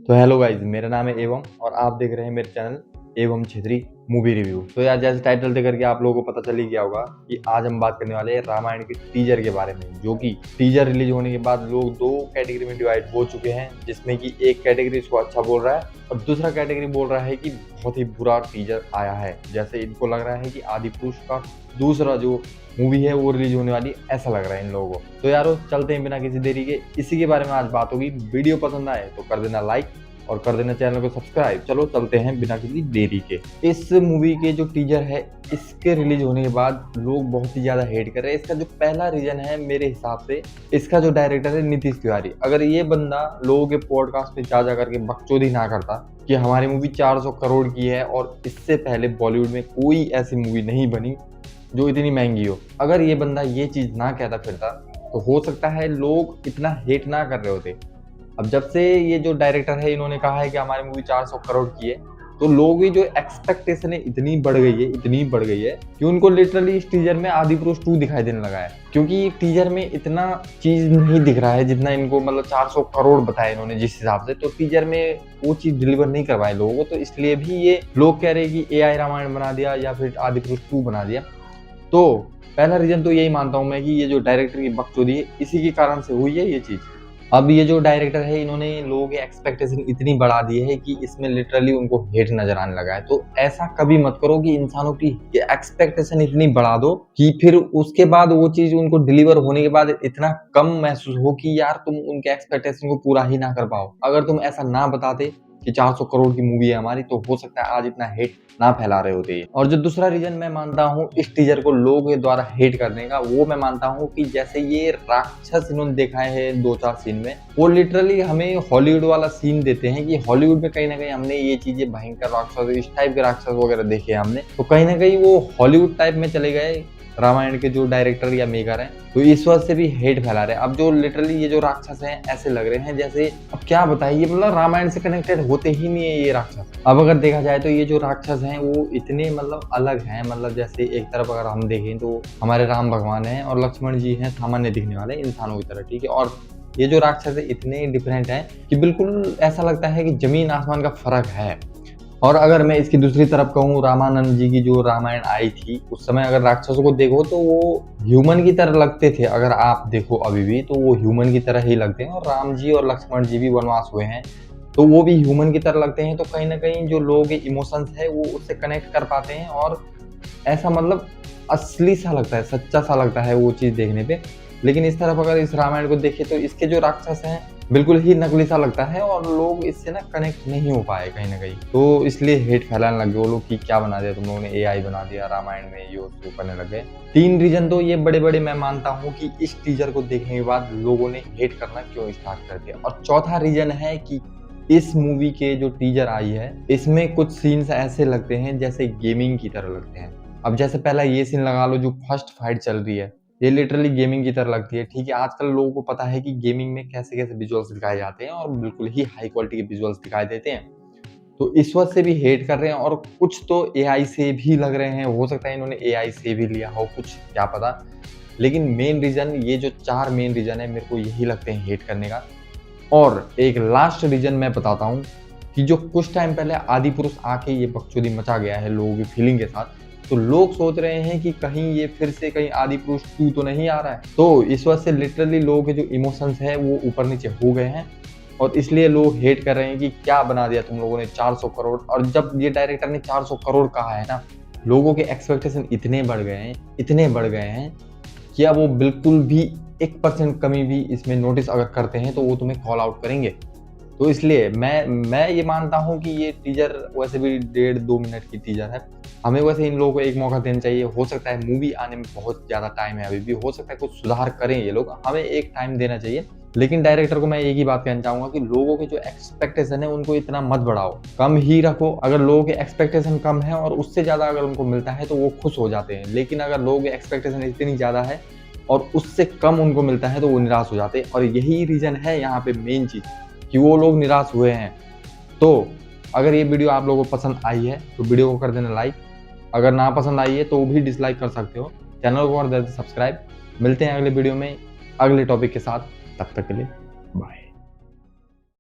तो hello guys, मेरा नाम है एवम और आप देख रहे हैं मेरे चैनल एवम छेत्री मूवी रिव्यू। तो यार, जैसे टाइटल देख करके आप लोगों को पता चल ही गया होगा कि आज हम बात करने वाले हैं रामायण के टीजर के बारे में, जो कि टीजर रिलीज होने के बाद लोग दो कैटेगरी में डिवाइड हो चुके हैं, जिसमें कि एक कैटेगरी इसको अच्छा बोल रहा है और दूसरा कैटेगरी बोल रहा है कि बहुत ही बुरा टीजर आया है। जैसे इनको लग रहा है कि आदि पुरुष का दूसरा जो मूवी है वो रिलीज होने वाली, ऐसा लग रहा है इन लोगों को। तो यारो, चलते हैं बिना किसी देरी के, इसी के बारे में आज बात होगी। वीडियो पसंद आए तो कर देना लाइक और कर देना चैनल को सब्सक्राइब। चलो चलते हैं बिना किसी देरी के। इस मूवी के जो टीजर है, इसके रिलीज होने के बाद लोग बहुत ही ज्यादा हेट कर रहे हैं। इसका जो पहला रीजन है मेरे हिसाब से, इसका जो डायरेक्टर है नीतीश तिवारी, अगर ये बंदा लोगों के पॉडकास्ट पे जा करके बकचोदी ना करता कि हमारी मूवी 400 करोड़ की है और इससे पहले बॉलीवुड में कोई ऐसी मूवी नहीं बनी जो इतनी महंगी हो, अगर ये बंदा ये चीज ना कहता फिरता तो हो सकता है लोग इतना हेट ना कर रहे होते। अब जब से ये जो डायरेक्टर है इन्होंने कहा है कि हमारी मूवी 400 करोड़ की है, तो लोगों की जो एक्सपेक्टेशन है इतनी बढ़ गई है कि उनको लिटरली इस टीजर में आदि पुरुष 2 दिखाई देने लगा है। क्योंकि टीजर में इतना चीज नहीं दिख रहा है जितना इनको, मतलब 400 करोड़ बताया इन्होंने जिस हिसाब से, तो टीजर में वो चीज डिलीवर नहीं करवाए लोगों को। तो इसलिए भी ये लोग कह रहे हैं कि AI रामायण बना दिया या फिर आदि पुरुष 2 बना दिया। तो पहला रीजन तो यही मानता हूं मैं कि ये जो डायरेक्टर की बकचोदी है, इसी के कारण से हुई है ये चीज। अब ये जो डायरेक्टर है, इन्होंने लोगों की एक्सपेक्टेशन इतनी बढ़ा दी है कि इसमें लिटरली उनको हेट नजर आने लगा है। तो ऐसा कभी मत करो कि इंसानों की एक्सपेक्टेशन इतनी बढ़ा दो कि फिर उसके बाद वो चीज उनको डिलीवर होने के बाद इतना कम महसूस हो कि यार तुम उनके एक्सपेक्टेशन को पूरा ही ना कर पाओ। अगर तुम ऐसा ना बताते कि 400 करोड़ की मूवी है हमारी, तो हो सकता है आज इतना हेट ना फैला रहे होते। और जो दूसरा रीजन मैं मानता हूँ इस टीजर को लोगों के द्वारा हेट करने का, वो मैं मानता हूँ कि जैसे ये राक्षस इन्होंने दिखाए हैं 2-4 सीन में, वो लिटरली हमें हॉलीवुड वाला सीन देते हैं कि हॉलीवुड में कहीं ना कहीं हमने ये चीजें भयंकर राक्षस, इस टाइप के राक्षस वगैरह देखे हैं हमने, तो कहीं ना कहीं वो हॉलीवुड टाइप में चले गए रामायण के जो डायरेक्टर या मेकर हैं। तो इस वजह से भी हेट फैला रहे हैं। अब जो लिटरली ये जो राक्षस हैं ऐसे लग रहे हैं जैसे, अब क्या बताइए, मतलब रामायण से कनेक्टेड होते ही नहीं है ये राक्षस। अब अगर देखा जाए तो ये जो राक्षस हैं वो इतने मतलब अलग हैं, मतलब जैसे एक तरफ अगर हम देखें तो हमारे राम भगवान हैं और लक्ष्मण जी हैं सामान्य दिखने वाले इंसानों की तरह, ठीक है, और ये जो राक्षस है इतने डिफरेंट हैं कि बिल्कुल ऐसा लगता है कि जमीन आसमान का फर्क है। और अगर मैं इसकी दूसरी तरफ कहूँ, रामानंद जी की जो रामायण आई थी उस समय अगर राक्षसों को देखो तो वो ह्यूमन की तरह लगते थे। अगर आप देखो अभी भी तो वो ह्यूमन की तरह ही लगते हैं, और राम जी और लक्ष्मण जी भी वनवास हुए हैं तो वो भी ह्यूमन की तरह लगते हैं। तो कहीं ना कहीं जो लोगों के इमोशंस है वो उससे कनेक्ट कर पाते हैं और ऐसा मतलब असली सा लगता है, सच्चा सा लगता है वो चीज देखने पे। लेकिन इस तरफ अगर इस रामायण को देखें तो इसके जो राक्षस हैं बिल्कुल ही नकली सा लगता है और लोग इससे ना कनेक्ट नहीं हो पाए कहीं ना कहीं। तो इसलिए हेट फैलाने लगे वो लोग कि क्या बना दिया तुम लोगों ने, AI बना दिया रामायण में, ये वो करने लगे। 3 रीजन तो ये बड़े बड़े मैं मानता हूँ कि इस टीजर को देखने के बाद लोगों ने हेट करना क्यों स्टार्ट कर दिया। और चौथा रीजन है कि इस मूवी के जो टीजर आई है इसमें कुछ सीन्स ऐसे लगते हैं जैसे गेमिंग की तरह लगते हैं। अब जैसे पहला ये सीन लगा लो जो फर्स्ट फाइट चल रही है, ये लिटरली गेमिंग की तरह लगती है, ठीक है। आजकल लोगों को पता है कि गेमिंग में कैसे कैसे विजुअल्स दिखाए जाते हैं और बिल्कुल ही हाई क्वालिटी के विजुअल्स दिखाई देते हैं। तो इस वजह से भी हेट कर रहे हैं। और कुछ तो AI से भी लग रहे हैं, हो सकता है इन्होंने AI से भी लिया हो कुछ, क्या पता। लेकिन मेन रीजन, ये जो 4 मेन रीजन है मेरे को यही लगते हैं हेट करने का। और एक लास्ट रीजन मैं बताता हूँ कि जो कुछ टाइम पहले आदि पुरुष आके ये बकचोदी मचा गया है लोगों की फीलिंग के साथ, तो लोग सोच रहे हैं कि कहीं ये फिर से कहीं आदि पुरुष 2 तो नहीं आ रहा है। तो इस वजह से लिटरली लोगों के जो इमोशंस है वो ऊपर नीचे हो गए हैं और इसलिए लोग हेट कर रहे हैं कि क्या बना दिया तुम लोगों ने 400 करोड़। और जब ये डायरेक्टर ने 400 करोड़ कहा है ना, लोगों के एक्सपेक्टेशन इतने बढ़ गए हैं कि अब वो बिल्कुल भी 1% कमी भी इसमें नोटिस अगर करते हैं तो वो तुम्हें कॉल आउट करेंगे। तो इसलिए मैं ये मानता हूँ कि ये टीजर वैसे भी 1.5-2 मिनट की टीजर है, हमें वैसे इन लोगों को एक मौका देना चाहिए। हो सकता है मूवी आने में बहुत ज़्यादा टाइम है, अभी भी हो सकता है कुछ सुधार करें ये लोग, हमें एक टाइम देना चाहिए। लेकिन डायरेक्टर को मैं एक ही बात कहना चाहूंगा कि लोगों के जो एक्सपेक्टेशन है उनको इतना मत बढ़ाओ, कम ही रखो। अगर लोगों के एक्सपेक्टेशन कम है और उससे ज़्यादा अगर उनको मिलता है तो वो खुश हो जाते हैं, लेकिन अगर लोगों के एक्सपेक्टेशन इतनी ज़्यादा है और उससे कम उनको मिलता है तो वो निराश हो जाते हैं। और यही रीज़न है यहाँ पे मेन चीज़ कि वो लोग निराश हुए हैं। तो अगर ये वीडियो आप लोगों को पसंद आई है तो वीडियो को कर देना लाइक, अगर ना पसंद आई है तो भी डिसलाइक कर सकते हो। चैनल को कर देना सब्सक्राइब। मिलते हैं अगले वीडियो में अगले टॉपिक के साथ, तब तक के लिए बाय।